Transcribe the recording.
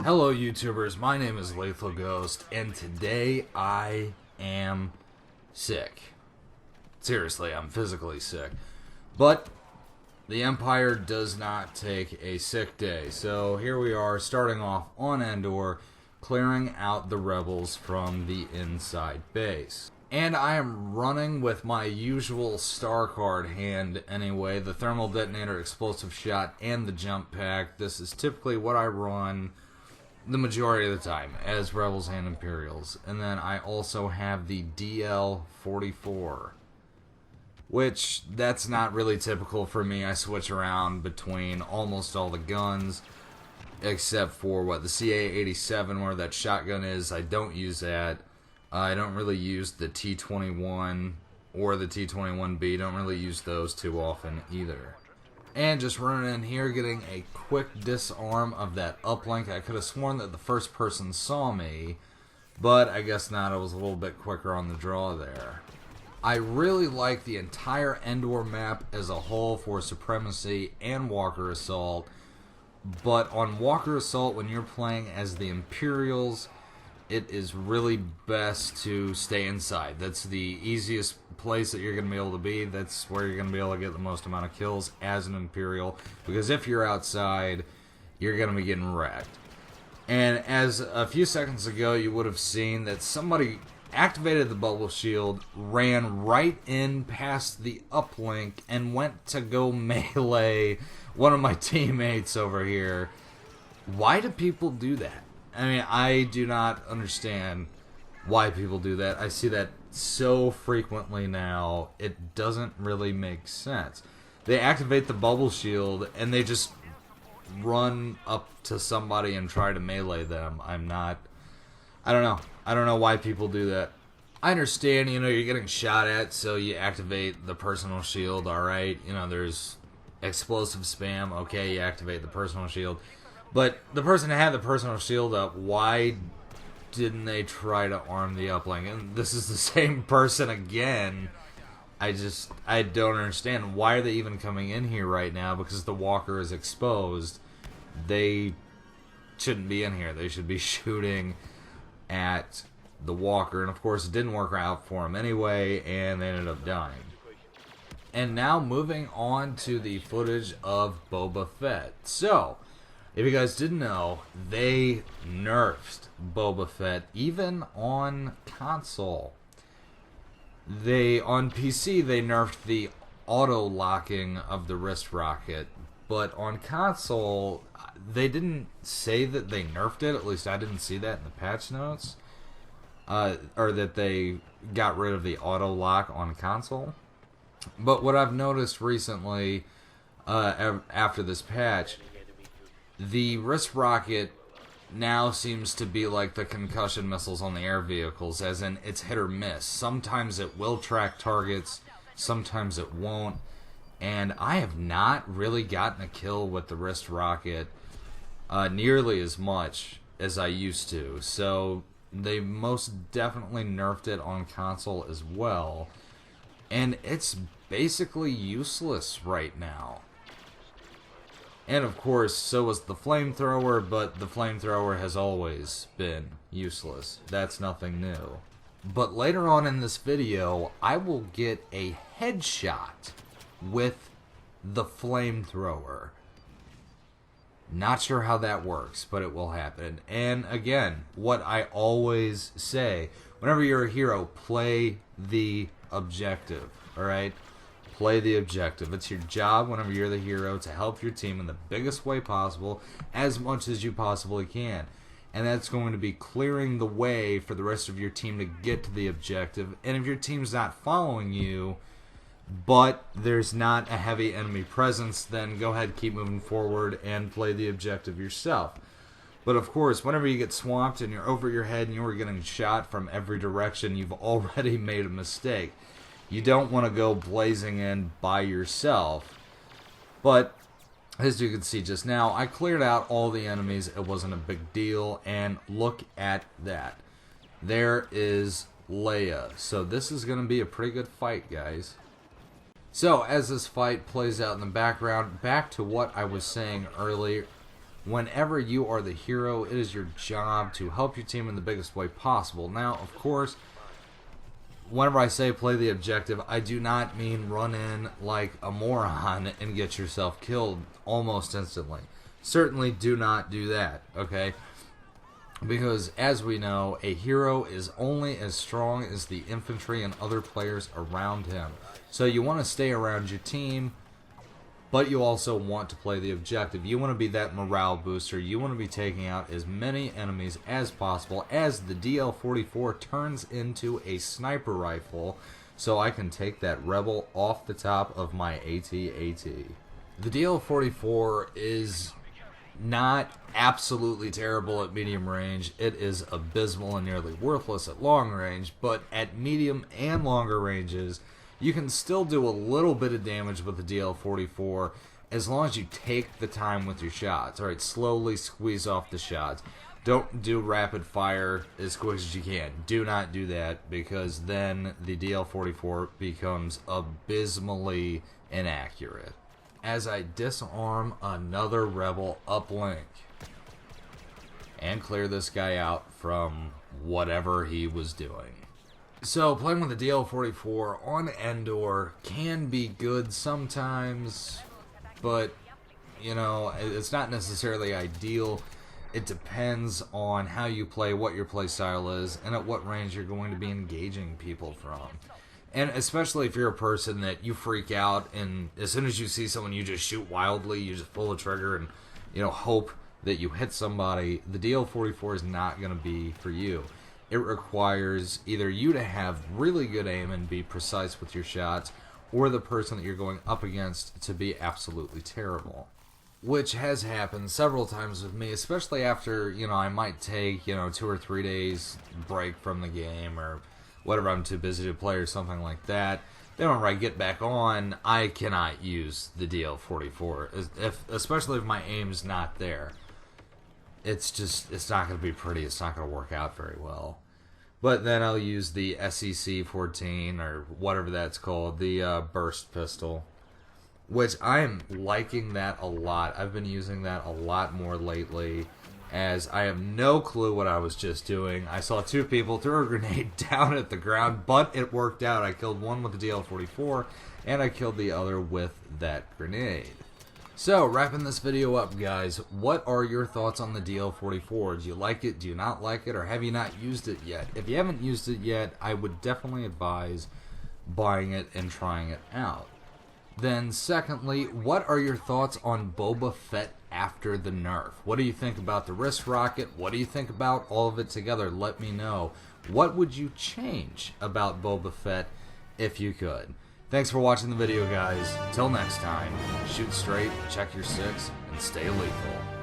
Hello YouTubers, my name is LethalGhost, and today I am sick. Seriously, I'm physically sick. But the Empire does not take a sick day, so here we are starting off on Endor, clearing out the rebels from the inside base. And I am running with my usual star card hand anyway, the thermal detonator, explosive shot, and the jump pack. This is typically what I run the majority of the time as Rebels and Imperials. And then I also have the DL-44, which that's not really typical for me. I switch around between almost all the guns except for the CA-87, where that shotgun is. I don't use that. I don't really use the T-21 or the T-21B. Don't really use those too often either. And just running in here, getting a quick disarm of that uplink. I could have sworn that the first person saw me, but I guess not. I was a little bit quicker on the draw there. I really like the entire Endor map as a whole for Supremacy and Walker Assault, but on Walker Assault, when you're playing as the Imperials, it is really best to stay inside. That's the easiest place that you're going to be able to be. That's where you're going to be able to get the most amount of kills as an Imperial, because if you're outside, you're going to be getting wrecked. And as a few seconds ago, you would have seen that somebody activated the bubble shield, ran right in past the uplink, and went to go melee one of my teammates over here. Why do people do that? I mean, I do not understand why people do that. I see that so frequently now, it doesn't really make sense. They activate the bubble shield, and they just run up to somebody and try to melee them. I don't know. I don't know why people do that. I understand, you're getting shot at, so you activate the personal shield, alright? There's explosive spam, okay, you activate the personal shield. But the person that had the personal shield up, why didn't they try to arm the uplink? And this is the same person again. I don't understand. Why are they even coming in here right now? Because the walker is exposed. They shouldn't be in here. They should be shooting at the walker. And of course, it didn't work out for them anyway, and they ended up dying. And now moving on to the footage of Boba Fett. So, if you guys didn't know, they nerfed Boba Fett even on console. On PC, they nerfed the auto-locking of the wrist rocket, but on console, they didn't say that they nerfed it. At least I didn't see that in the patch notes. Or that they got rid of the auto-lock on console. But what I've noticed recently, after this patch, the wrist rocket now seems to be like the concussion missiles on the air vehicles, as in it's hit or miss. Sometimes it will track targets, sometimes it won't, and I have not really gotten a kill with the wrist rocket nearly as much as I used to. So they most definitely nerfed it on console as well, and it's basically useless right now. And of course, so was the flamethrower, but the flamethrower has always been useless. That's nothing new. But later on in this video, I will get a headshot with the flamethrower. Not sure how that works, but it will happen. And again, what I always say, whenever you're a hero, play the objective, alright? Play the objective. It's your job whenever you're the hero to help your team in the biggest way possible, as much as you possibly can. And that's going to be clearing the way for the rest of your team to get to the objective. And if your team's not following you, but there's not a heavy enemy presence, then go ahead, keep moving forward and play the objective yourself. But of course, whenever you get swamped and you're over your head and you're getting shot from every direction, you've already made a mistake. You don't want to go blazing in by yourself. But as you can see just now, I cleared out all the enemies. It wasn't a big deal. And look at that. There is Leia. So this is going to be a pretty good fight, guys. So as this fight plays out in the background, back to what I was saying earlier. Whenever you are the hero, it is your job to help your team in the biggest way possible. Now, of course, whenever I say play the objective, I do not mean run in like a moron and get yourself killed almost instantly. Certainly do not do that, okay? Because, as we know, a hero is only as strong as the infantry and other players around him. So you want to stay around your team, but you also want to play the objective. You want to be that morale booster. You want to be taking out as many enemies as possible as the DL-44 turns into a sniper rifle, so I can take that rebel off the top of my AT-AT. The DL-44 is not absolutely terrible at medium range. It is abysmal and nearly worthless at long range, but at medium and longer ranges, you can still do a little bit of damage with the DL-44 as long as you take the time with your shots. Alright, slowly squeeze off the shots. Don't do rapid fire as quick as you can. Do not do that, because then the DL-44 becomes abysmally inaccurate. As I disarm another rebel uplink and clear this guy out from whatever he was doing. So, playing with the DL-44 on Endor can be good sometimes, but, you know, it's not necessarily ideal. It depends on how you play, what your play style is, and at what range you're going to be engaging people from. And especially if you're a person that you freak out, and as soon as you see someone, you just shoot wildly, you just pull the trigger and, you know, hope that you hit somebody, the DL-44 is not going to be for you. It requires either you to have really good aim and be precise with your shots, or the person that you're going up against to be absolutely terrible. Which has happened several times with me, especially after, you know, I might take, 2 or 3 days break from the game, or whatever, I'm too busy to play or something like that. Then whenever I get back on, I cannot use the DL-44, especially if my aim's not there. It's not going to be pretty, it's not going to work out very well. But then I'll use the SEC-14, or whatever that's called, the burst pistol, which I'm liking that a lot. I've been using that a lot more lately, as I have no clue what I was just doing. I saw 2 people throw a grenade down at the ground, but it worked out. I killed one with the DL-44, and I killed the other with that grenade. So, wrapping this video up, guys, what are your thoughts on the DL-44? Do you like it? Do you not like it? Or have you not used it yet? If you haven't used it yet, I would definitely advise buying it and trying it out. Then, secondly, what are your thoughts on Boba Fett after the nerf? What do you think about the wrist rocket? What do you think about all of it together? Let me know. What would you change about Boba Fett if you could? Thanks for watching the video, guys. Till next time, shoot straight, check your 6, and stay lethal.